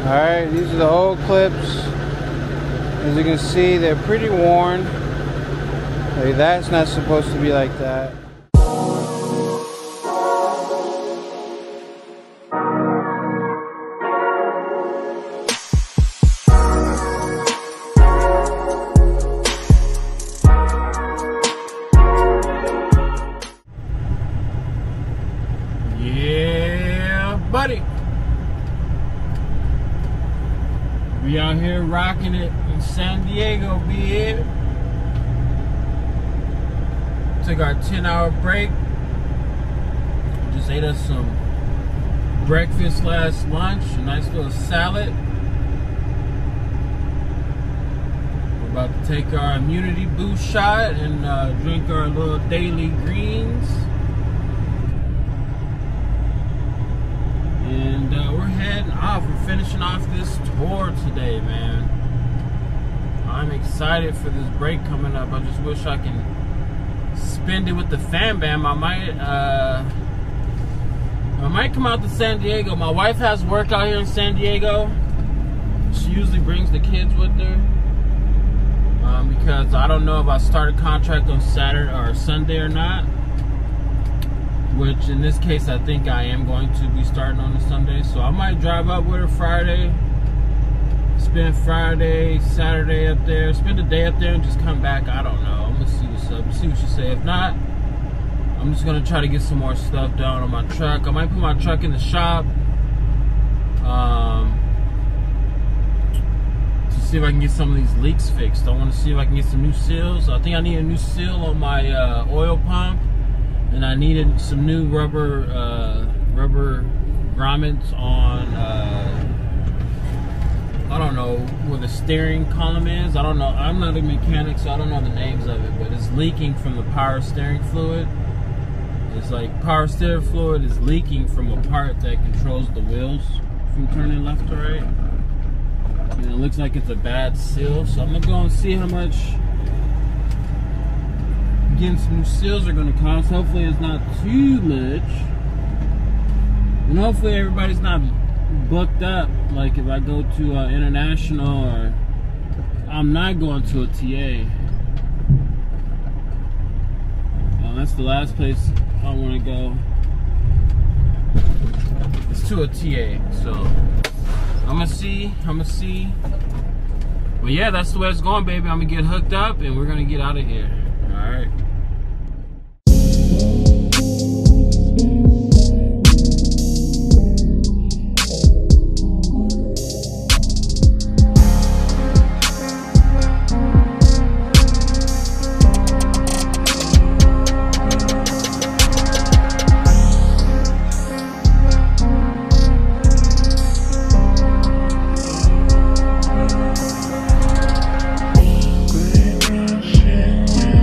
Alright, these are the old clips. As you can see, they're pretty worn. Like, that's not supposed to be like that. Yeah, buddy. We out here rocking it in San Diego, be Took our 10-hour break. Just ate us some breakfast / lunch, a nice little salad. We're about to take our immunity boost shot and drink our little daily greens. And we're heading off. We're finishing off this tour today, man. I'm excited for this break coming up. I just wish I can spend it with the fam bam. I might come out to San Diego. My wife has work out here in San Diego. She usually brings the kids with her because I don't know if I start a contract on Saturday or Sunday or not. Which in this case, I think I am going to be starting on a Sunday. So I might drive up with her Friday, spend Friday, Saturday up there, spend a day up there and just come back. I don't know. I'm going to see what's up, see what she say. If not, I'm just going to try to get some more stuff done on my truck. I might put my truck in the shop to see if I can get some of these leaks fixed. I want to see if I can get some new seals. I think I need a new seal on my oil pump. And I needed some new rubber grommets on, I don't know where the steering column is. I don't know. I'm not a mechanic, so I don't know the names of it. But it's leaking from the power steering fluid. It's like power steering fluid is leaking from a part that controls the wheels from turning left to right. And it looks like it's a bad seal. So I'm going to go and see how much getting some new seals are going to cost. Hopefully it's not too much, and hopefully everybody's not booked up. Like if I go to international, or I'm not going to a TA. That's the last place I want to go. It's to a TA, so I'm gonna see. But yeah, that's the way it's going, baby. I'm gonna get hooked up and we're gonna get out of here. All right. We're rushing.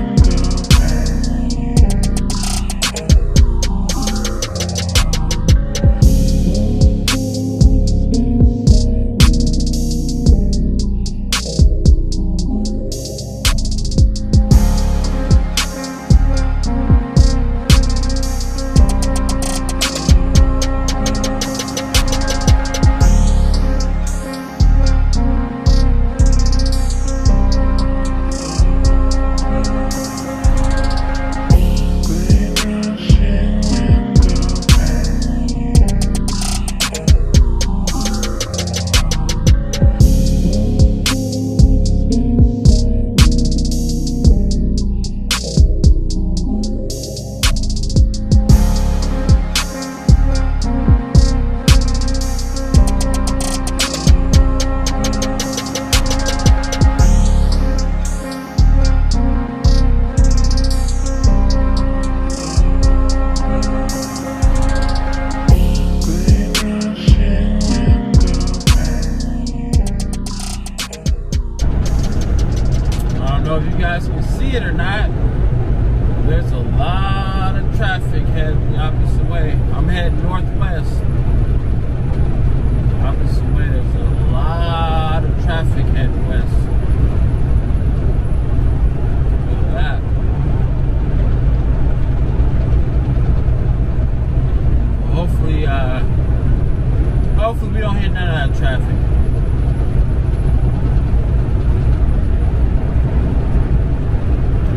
traffic.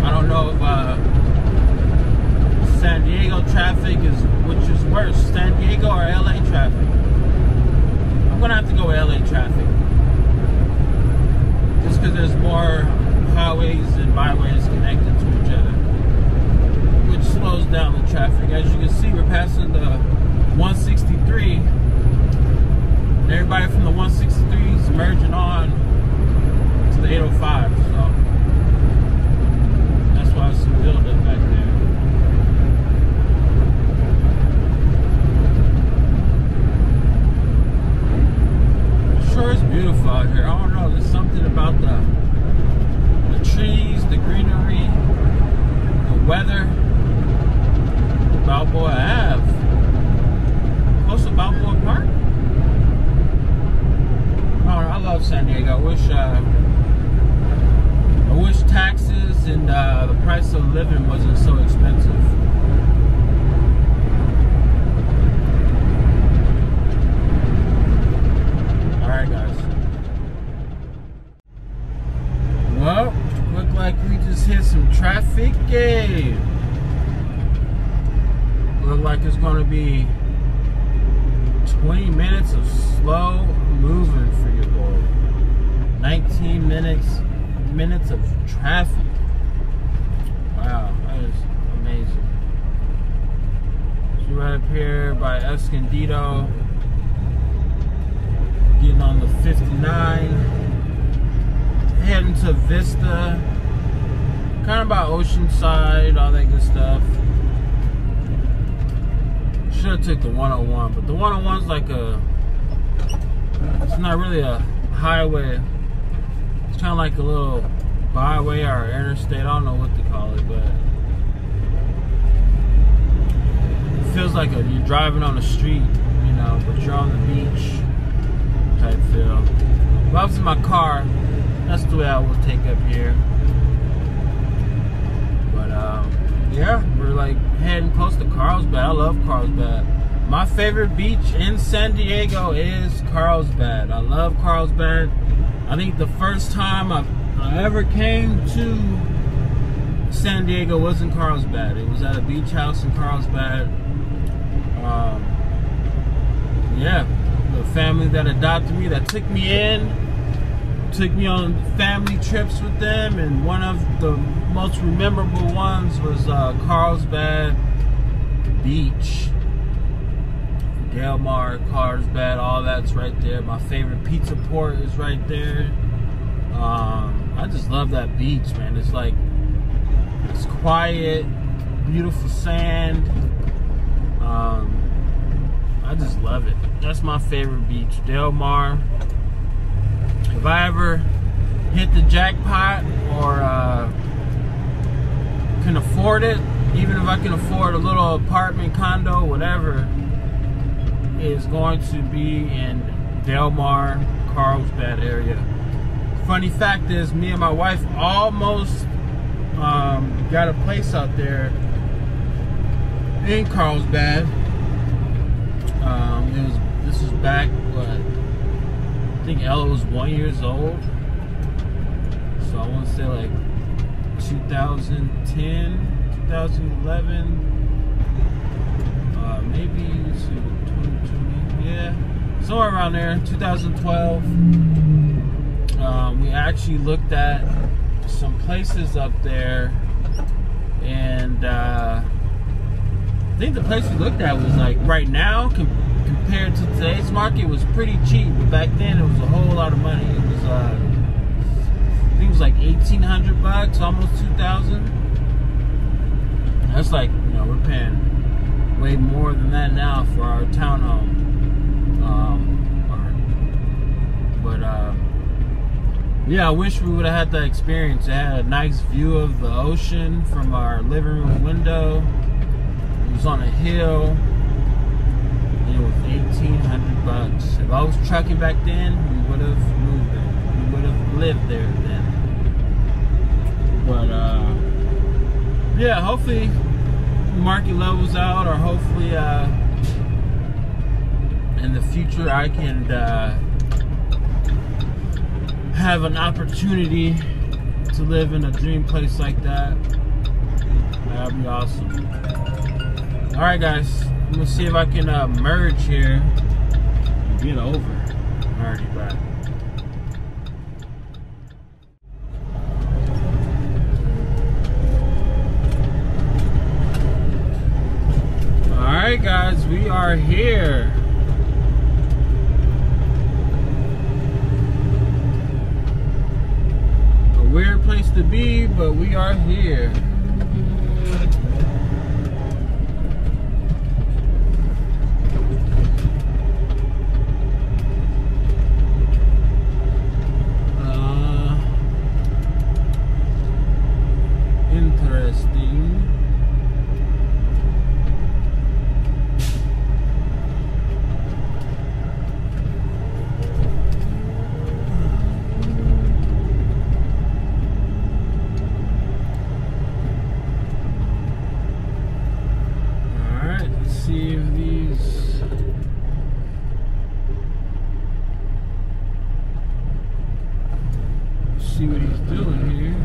I don't know if San Diego traffic which is worse, San Diego or LA traffic. I'm gonna have to go LA traffic. Just because there's more highways and byways connected to each other, which slows down the traffic. As you can see, we're passing the 163, and everybody from the 163 is merging on to the 805. So that's why it's some buildup back there. Sure, it's beautiful out here. I don't know, there's something about the trees, the greenery, the weather. Balboa Ave, close to Balboa Park. Oh, I love San Diego. I wish taxes and the price of living wasn't so expensive. Alright guys. Well, look like we just hit some traffic. Look like it's going to be 20 minutes of slow moving for your boy. 19 minutes of traffic. Wow, that is amazing. So right up here by Escondido, getting on the 59, heading to Vista, kind of by Oceanside, all that good stuff. Should have took the 101, but the 101's like it's not really a highway. It's kind of like a little byway or interstate. I don't know what to call it, but it feels like you're driving on the street, you know, but you're on the beach type feel. If I was in my car, that's the way I would take up here. But yeah, we're like heading close to Carlsbad. I love Carlsbad. My favorite beach in San Diego is Carlsbad. I love Carlsbad. I think the first time I ever came to San Diego was in Carlsbad. It was at a beach house in Carlsbad. Yeah, the family that adopted me, that took me in, took me on family trips with them, and one of the most memorable ones was Carlsbad Beach. Del Mar, Carlsbad, all that's right there. My favorite pizza port is right there. I just love that beach, man. It's like, it's quiet, beautiful sand. I just love it. That's my favorite beach, Del Mar. If I ever hit the jackpot or can afford it, even if I can afford a little apartment, condo, whatever, is going to be in Del Mar, Carlsbad area. Funny fact is, me and my wife almost got a place out there in Carlsbad. This was back, what, I think Ella was 1 year old, so I want to say like 2010, 2011, maybe 2020, yeah, somewhere around there, 2012. We actually looked at some places up there, and I think the place we looked at was like, right now, compared to today's market, was pretty cheap, but back then it was a whole lot of money. It was I think it was like $1,800, almost $2,000. That's like, you know, we're paying way more than that now for our townhome. Yeah, I wish we would have had that experience. It had a nice view of the ocean from our living room window. It was on a hill. It was $1,800. If I was trucking back then, we would have moved there. We would have lived there then. But yeah, hopefully the market levels out, or hopefully in the future I can have an opportunity to live in a dream place like that, that'd be awesome. All right, guys, I'm gonna see if I can merge here and get over. Already back. All right, guys, we are here. A weird place to be, but we are here. Interesting. Alright, let's see if these see what he's doing here.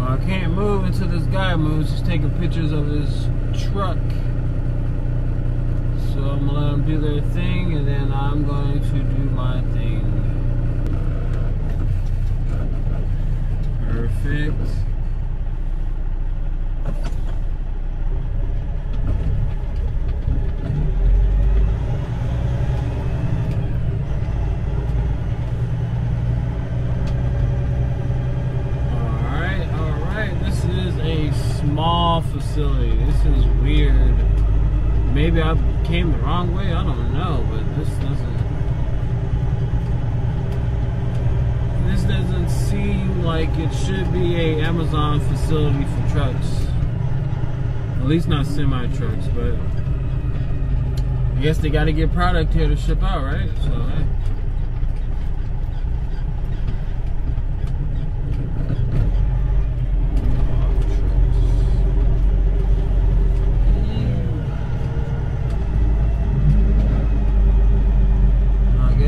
I can't move until this guy moves. He's taking pictures of his truck. So I'm gonna let them do their thing, and then I'm going to do my thing. Perfect. Small facility. This is weird. Maybe I came the wrong way. I don't know, but this doesn't seem like it should be a Amazon facility for trucks. At least not semi trucks, but I guess they got to get product here to ship out, right? So. Hey.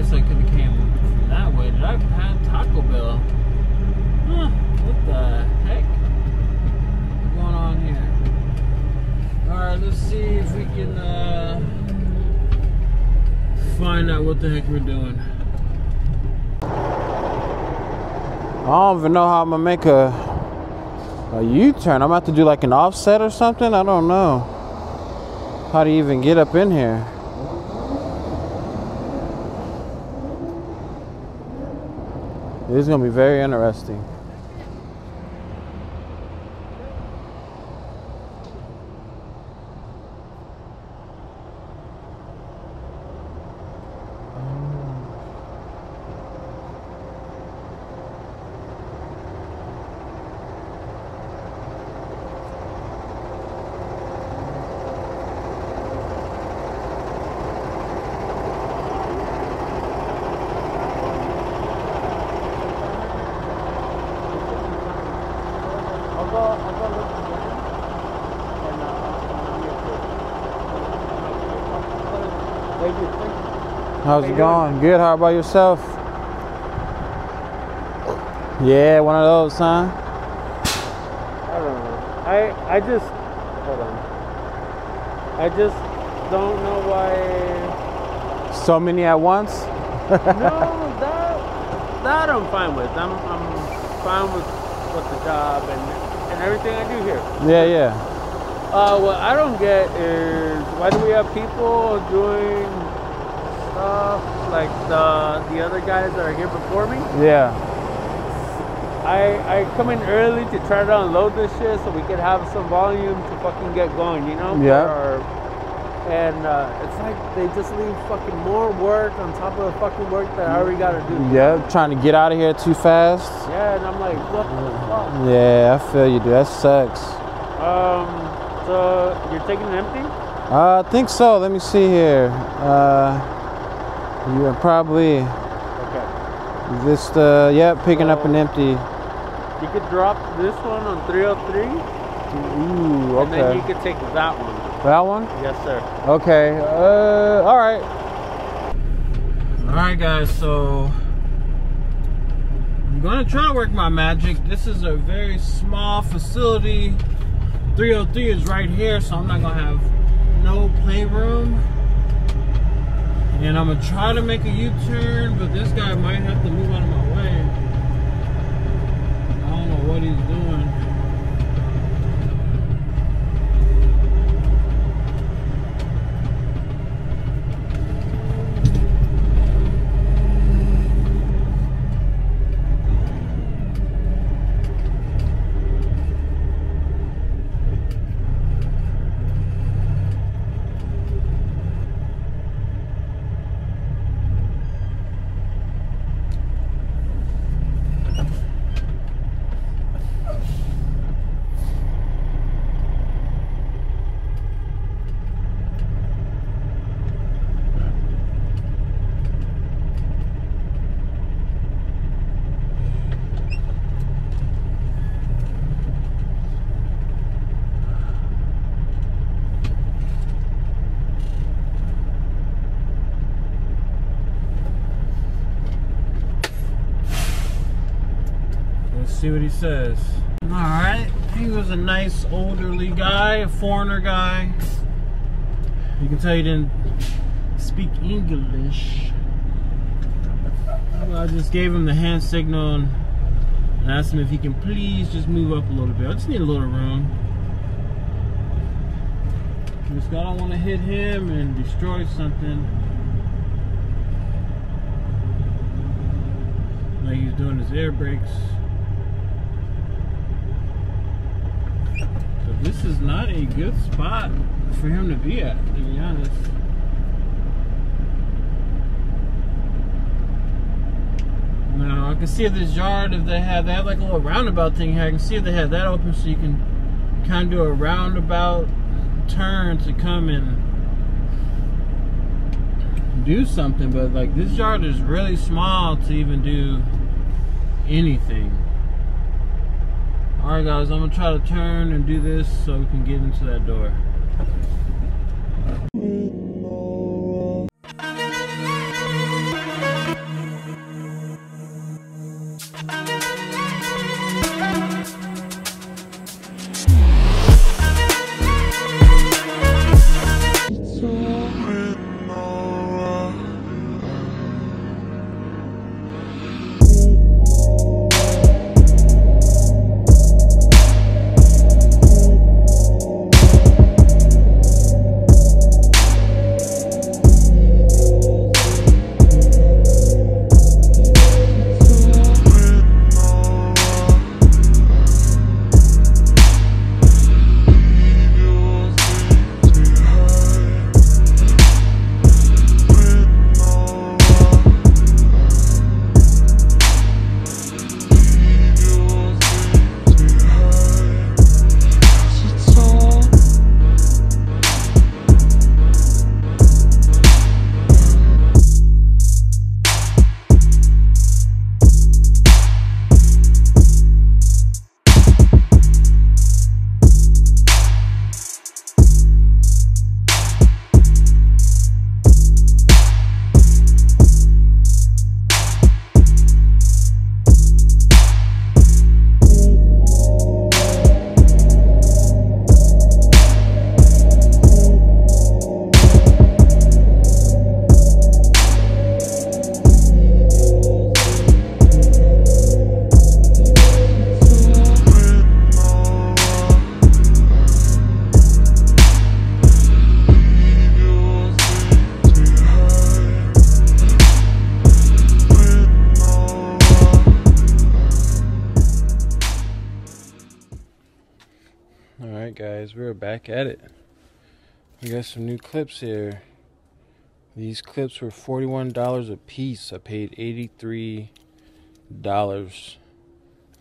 I could have came from that way. Did I have Taco Bell? Huh, what the heck? What's going on here? Alright, let's see if we can find out what the heck we're doing. I don't even know how I'm gonna make a U-turn. I'm gonna have to do like an offset or something. I don't know how to even get up in here. This is gonna be very interesting. How's it going? Good. How about yourself? Yeah, one of those, huh? I don't know. I just hold on. I just don't know why. So many at once? No, that I'm fine with. I'm fine with the job and everything I do here. Yeah. What I don't get is why do we have people doing stuff like the other guys that are here before me? Yeah. I come in early to try to unload this shit so we could have some volume to fucking get going, you know? Yeah. And it's like they just leave fucking more work on top of the fucking work that I already gotta do. Yeah, trying to get out of here too fast. Yeah, and I'm like, what the fuck? Yeah, I feel you, dude. That sucks. So you're taking it empty? I think so. Let me see here. You are probably just picking up an empty. You could drop this one on 303. Ooh, And then you okay. can take that one. That one? Yes, sir. Okay. All right. All right, guys. So I'm gonna try to work my magic. This is a very small facility. 303 is right here, so I'm not gonna have no playroom. And I'm gonna try to make a U-turn, but this guy might have to move out of my way. I don't know what he's doing. See what he says. All right, he was a nice elderly guy, a foreigner guy. You can tell he didn't speak English. I just gave him the hand signal and asked him if he can please just move up a little bit. I just need a little room. Just I don't want to hit him and destroy something. Like he's doing his air brakes. This is not a good spot for him to be at, to be honest. Now I can see if this yard, if they have like a little roundabout thing here, I can see if they have that open so you can kind of do a roundabout turn to come and do something. But like this yard is really small to even do anything. Alright guys, I'm going to try to turn and do this so we can get into that door. Alright guys, we're back at it. We got some new clips here. These clips were $41 a piece. I paid $83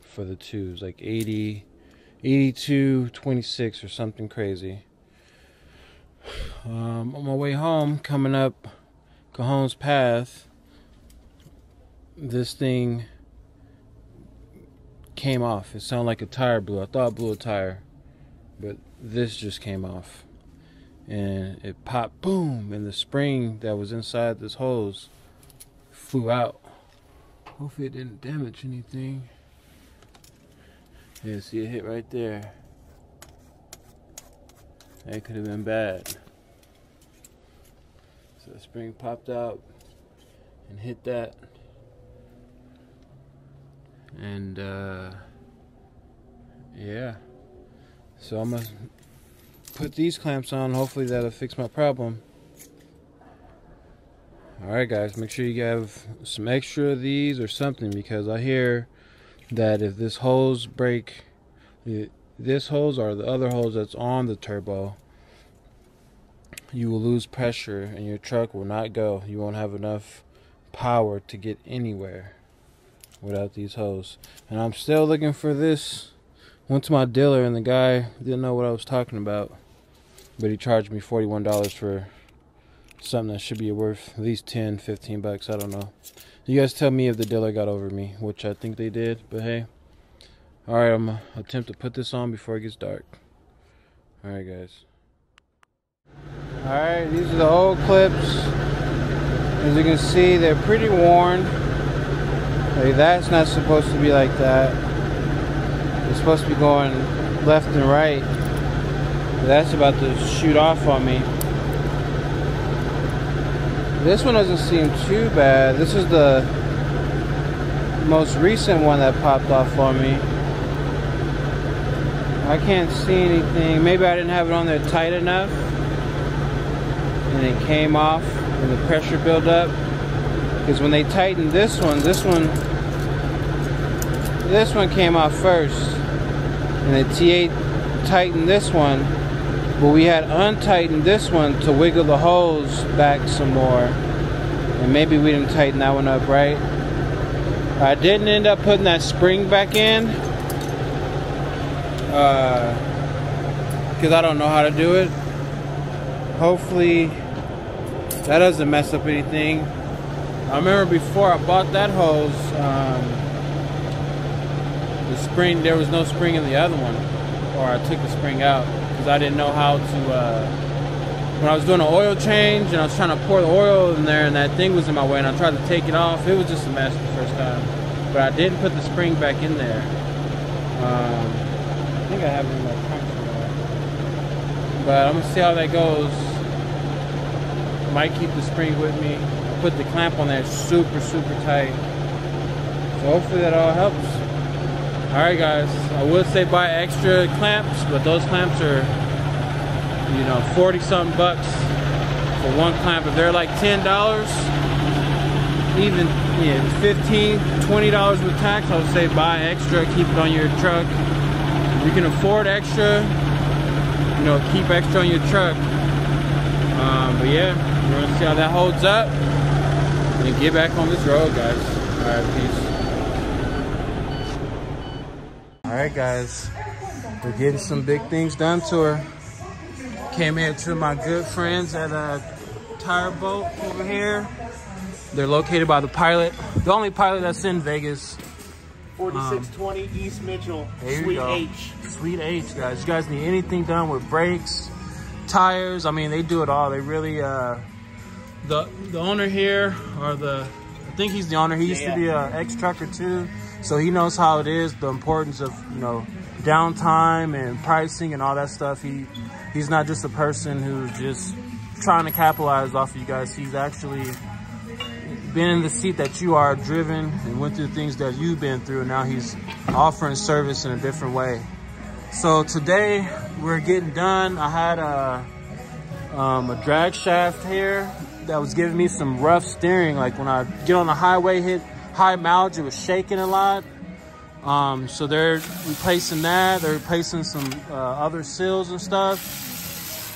for the two. It was like 82.26 or something crazy. On my way home, coming up Cajon's Path, this thing came off. It sounded like a tire blew. I thought it blew a tire. but this just came off. And it popped, boom, and the spring that was inside this hose flew out. Hopefully it didn't damage anything. Yeah, see it hit right there. That could have been bad. So the spring popped out and hit that. And yeah. So I'm gonna put these clamps on. Hopefully that'll fix my problem. Alright guys, make sure you have some extra of these or something, because I hear that if this hose break, this hose or the other hose that's on the turbo, you will lose pressure and your truck will not go. You won't have enough power to get anywhere without these hoses. And I'm still looking for this. Went to my dealer and the guy didn't know what I was talking about, but he charged me $41 for something that should be worth at least 10, 15 bucks. I don't know. You guys tell me if the dealer got over me, which I think they did, but hey. Alright, I'm gonna attempt to put this on before it gets dark. Alright guys. Alright, these are the old clips. As you can see, they're pretty worn. Like, that's not supposed to be like that. It's supposed to be going left and right. But that's about to shoot off on me. This one doesn't seem too bad. This is the most recent one that popped off on me. I can't see anything. Maybe I didn't have it on there tight enough and it came off and the pressure built up. Because when they tightened this one came off first, and the T8 tightened this one, but we had untightened this one to wiggle the hose back some more, and maybe we didn't tighten that one up right. I didn't end up putting that spring back in because I don't know how to do it. Hopefully that doesn't mess up anything. I remember before I bought that hose, the spring, there was no spring in the other one, or I took the spring out because I didn't know how to, when I was doing an oil change and I was trying to pour the oil in there and that thing was in my way and I tried to take it off, it was just a mess the first time. But I didn't put the spring back in there. I think I have it in my trunk somewhere. But I'm gonna see how that goes. Might keep the spring with me. I put the clamp on there super tight. So hopefully that all helps. Alright guys, I would say buy extra clamps, but those clamps are, you know, 40 something bucks for one clamp. If they're like $10, even $15, $20 with tax, I would say buy extra, keep it on your truck. If you can afford extra, you know, keep extra on your truck. But yeah, we're gonna see how that holds up and get back on this road, guys. Alright, peace. Alright guys, we're getting some big things done to her. Came here to my good friends at a tire boat over here. They're located by the Pilot, the only Pilot that's in Vegas. 4620 East Mitchell, Suite H. Suite H, guys. You guys need anything done with brakes, tires, I mean, they do it all. They really, the owner here, or I think he's the owner. He used to be an ex-trucker too, so he knows how it is, the importance of, you know, downtime and pricing and all that stuff. He's not just a person who's just trying to capitalize off of you guys. He's actually been in the seat that you are, driven and went through things that you've been through, and now he's offering service in a different way. So today we're getting done. I had a drag shaft here that was giving me some rough steering. Like when I get on the highway, hit high mileage, it was shaking a lot. So they're replacing that. They're replacing some other seals and stuff.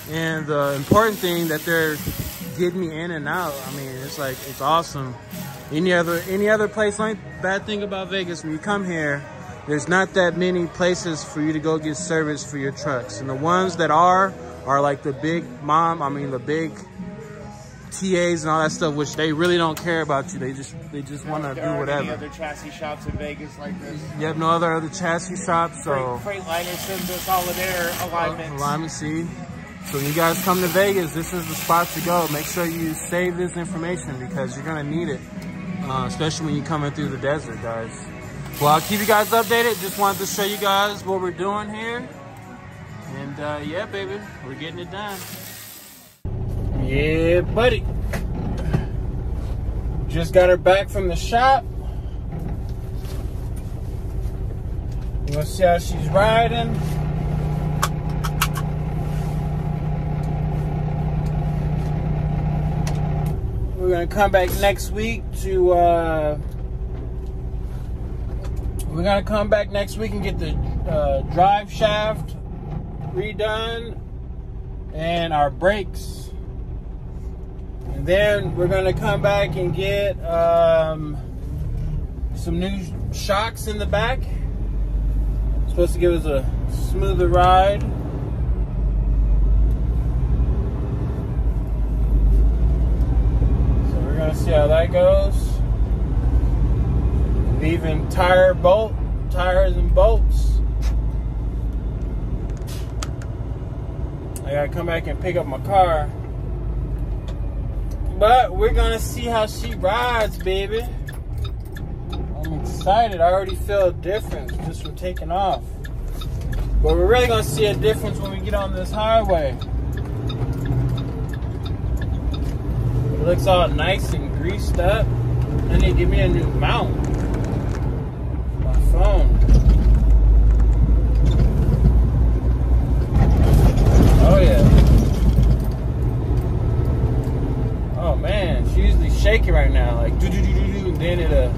And the important thing that they're getting me in and out. I mean, it's like, it's awesome. Any other place, the only bad thing about Vegas, when you come here, there's not that many places for you to go get service for your trucks. And the ones that are like the big TAs and all that stuff, which they really don't care about you. They just want to do whatever. Any other chassis shops in Vegas like this? Yep, no other chassis shops. So Freightliner sends us all of their alignments. Alignment seed. So when you guys come to Vegas, this is the spot to go. Make sure you save this information because you're gonna need it, especially when you're coming through the desert, guys. Well, I'll keep you guys updated. Just wanted to show you guys what we're doing here. And yeah, baby, we're getting it done. Yeah, buddy. Just got her back from the shop. You wanna see how she's riding? We're gonna come back next week to and get the drive shaft redone and our brakes. And then we're gonna come back and get some new shocks in the back. It's supposed to give us a smoother ride. So we're gonna see how that goes. Leaving tires and bolts. I gotta come back and pick up my car. But we're gonna see how she rides, baby. I'm excited. I already feel a difference just from taking off. But we're really gonna see a difference when we get on this highway. It looks all nice and greased up. I need to give me a new mount. My phone. Oh yeah. Oh man, she's usually shaking right now, like do do do do do, and then it'll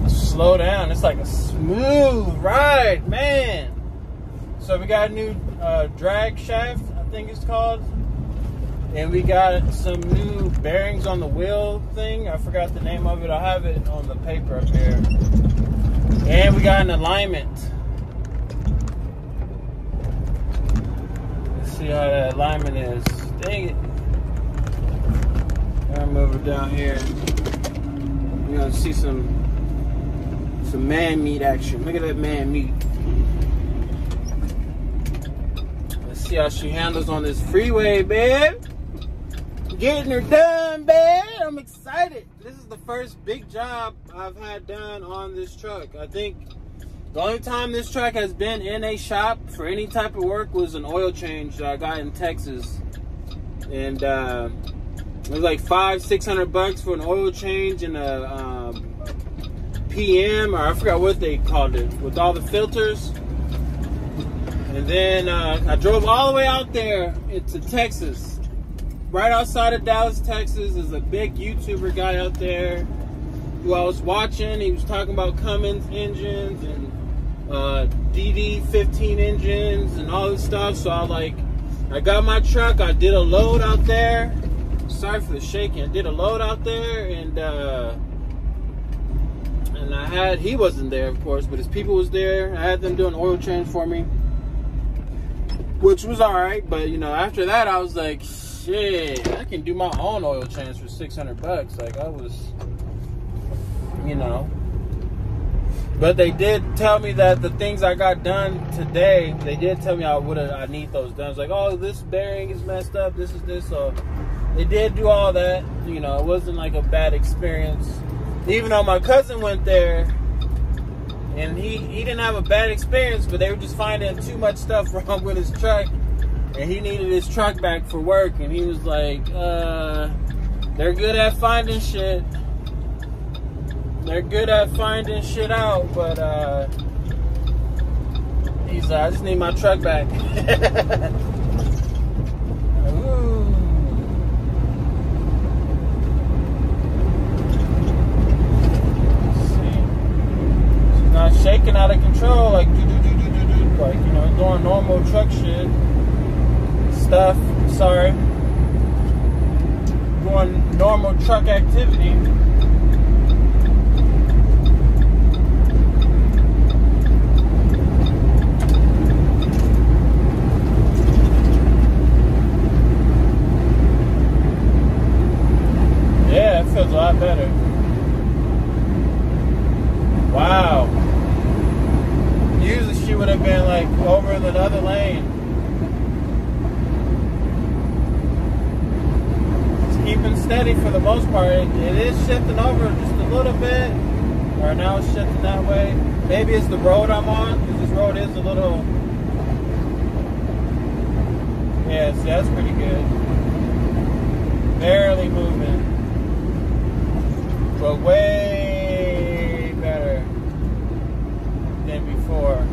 slow down. It's like a smooth ride, man. So we got a new drag shaft, I think it's called, and we got some new bearings on the wheel thing. I forgot the name of it. I'll have it on the paper up here. And we got an alignment. Let's see how that alignment is. Dang it. I'll move it down here. We're gonna see some man meat action. Look at that man meat. Let's see how she handles on this freeway, babe. Getting her done, babe. I'm excited. This is the first big job I've had done on this truck. I think the only time this truck has been in a shop for any type of work was an oil change that I got in Texas. And it was like $500-600 for an oil change and a PM, or I forgot what they called it, with all the filters. And then I drove all the way out there into Texas. Right outside of Dallas, Texas, is a big YouTuber guy out there who I was watching. He was talking about Cummins engines and DD15 engines and all this stuff. So I got my truck. I did a load out there. Sorry for the shaking. I did a load out there, and he wasn't there, of course, but his people was there. I had them do an oil change for me, which was all right. But you know, after that, I was like, shit, I can do my own oil change for $600. Like I was, you know. But they did tell me that the things I got done today, they did tell me I need those done. It's like, oh, this bearing is messed up. This is this. So they did do all that. You know, it wasn't like a bad experience. Even though my cousin went there, and he didn't have a bad experience, but they were just finding too much stuff wrong with his truck, and he needed his truck back for work. And he was like, they're good at finding shit. They're good at finding shit out, but he's like, I just need my truck back. Ooh. Not shaking out of control, like like, you know, doing normal truck shit stuff. Sorry, doing normal truck activity. over in the other lane. It's keeping steady for the most part. It is shifting over just a little bit, or now it's shifting that way. Maybe it's the road I'm on, because this road is a little, yeah, see, that's pretty good. Barely moving, but way better than before.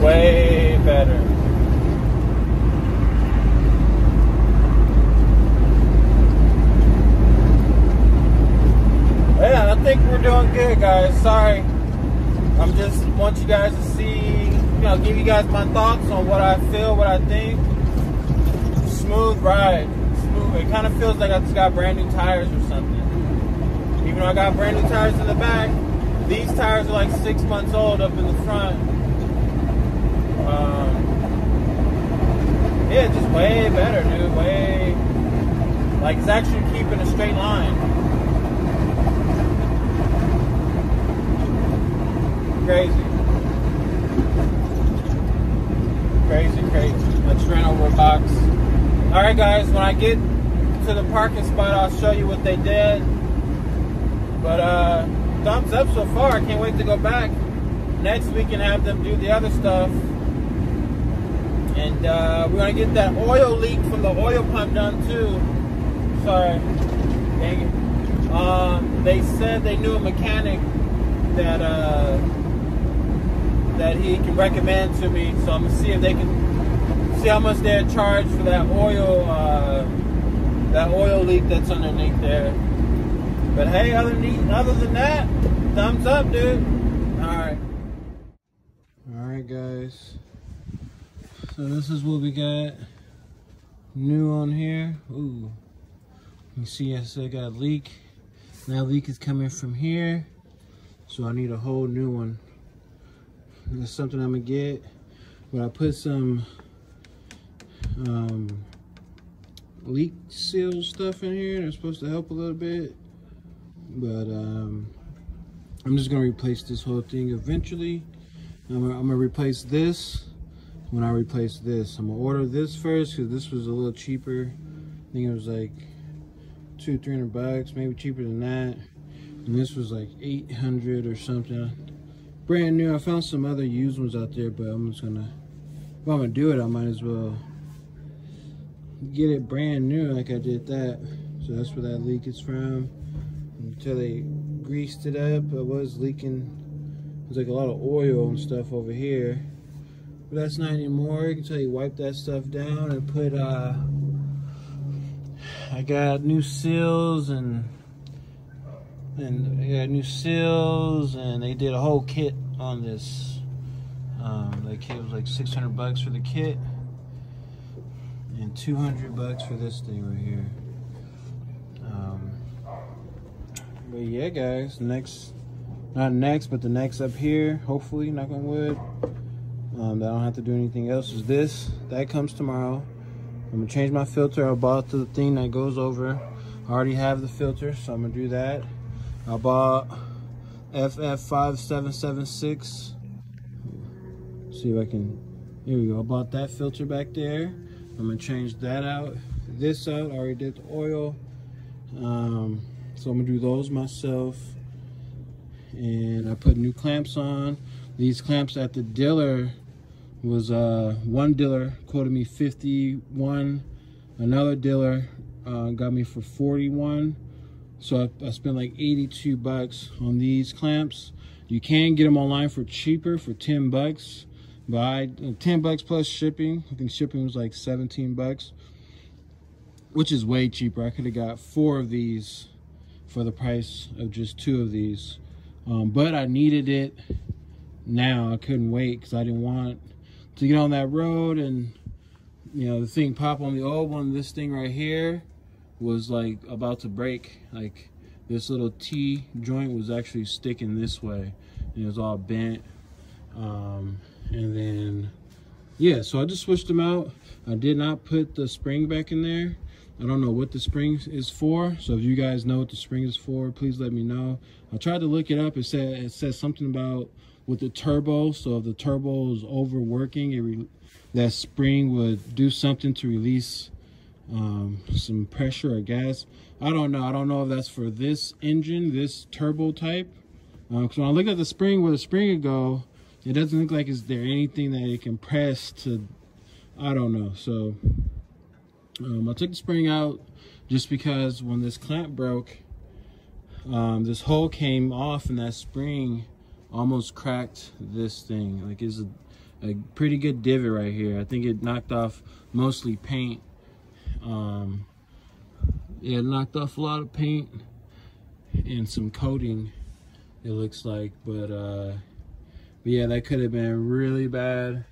Way better. Yeah, I think we're doing good, guys. Sorry. I'm just want you guys to see, give you guys my thoughts on what I feel, what I think. Smooth ride. Smooth. It kind of feels like I just got brand new tires or something. Even though I got brand new tires in the back, these tires are like 6 months old up in the front. Yeah, just way better, dude. Way, like, it's actually keeping a straight line. Crazy. I just ran over a box. Alright guys, when I get to the parking spot, I'll show you what they did. But thumbs up so far. I can't wait to go back next week and have them do the other stuff. And we're gonna get that oil leak from the oil pump done too. Sorry. Dang it. They said they knew a mechanic that that he can recommend to me, so I'm gonna see if they can see how much they're charged for that oil leak that's underneath there. But hey, other than that, thumbs up, dude. All right, guys. So this is what we got new on here. Ooh, you see, I still got a leak. That leak is coming from here, so I need a whole new one. That's something I'm gonna get, but I put some leak seal stuff in here. They're supposed to help a little bit, but I'm just gonna replace this whole thing eventually. I'm gonna replace this when I replace this. I'm gonna order this first because this was a little cheaper. I think it was like $200-300 bucks, maybe cheaper than that. And this was like 800 or something. Brand new. I found some other used ones out there, but I'm just gonna, if I'm gonna do it, I might as well get it brand new like I did that. So that's where that leak is from. Until they greased it up, it was leaking. There's like a lot of oil and stuff over here, but that's not anymore. You can tell you wipe that stuff down and put I got new seals and they did a whole kit on this. The kit was like 600 bucks for the kit and 200 bucks for this thing right here. But yeah, guys, the next up here, hopefully, knock on wood, that I don't have to do anything else, is this. That comes tomorrow. I'm gonna change my filter. I bought the thing that goes over. I already have the filter, so I'm gonna do that. I bought FF5776. See if I can, here we go. I bought that filter back there. I'm gonna change that out. This out, I already did the oil. So I'm gonna do those myself. And I put new clamps on. These clamps at the dealer was, one dealer quoted me 51. Another dealer got me for 41. So I spent like 82 bucks on these clamps. You can get them online for cheaper, for 10 bucks. But 10 bucks plus shipping. I think shipping was like 17 bucks, which is way cheaper. I could have got 4 of these for the price of just 2 of these. But I needed it now. I couldn't wait because I didn't want to get on that road and, you know, the thing pop on the old one. This thing right here was like about to break. Like this little T joint was actually sticking this way and it was all bent. And then yeah, so I just switched them out. I did not put the spring back in there. I don't know what the spring is for. So if you guys know what the spring is for, please let me know. I tried to look it up. It says something about with the turbo. So if the turbo is overworking, that spring would do something to release some pressure or gas. I don't know. I don't know if that's for this engine, this turbo type. Because when I look at the spring, where the spring would go, it doesn't look like is there anything that it can press to. I don't know. So I took the spring out just because when this clamp broke, this hole came off and that spring almost cracked this thing. Like it's a pretty good divot right here. I think it knocked off mostly paint. Yeah, it knocked off a lot of paint and some coating, it looks like. But yeah, that could have been really bad.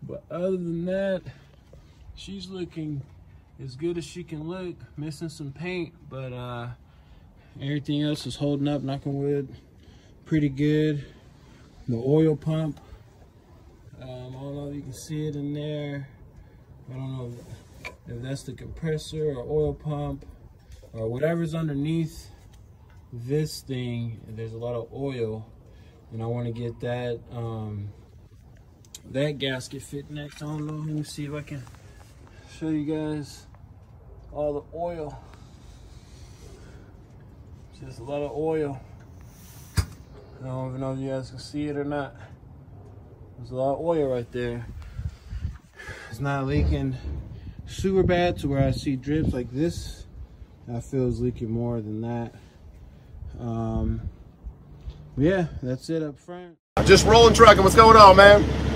But other than that, she's looking as good as she can look. Missing some paint, but everything else is holding up, knock on wood, pretty good. The oil pump, I don't know if you can see it in there. I don't know if that's the compressor or oil pump or whatever's underneath this thing. There's a lot of oil, and I want to get that that gasket fit next. I don't know. Let me see if I can show you guys all the oil. Just a lot of oil. I don't even know if you guys can see it or not. There's a lot of oil right there. It's not leaking super bad to where I see drips like this. I feel it's leaking more than that. Yeah, that's it up front. Just rolling trucking. What's going on, man?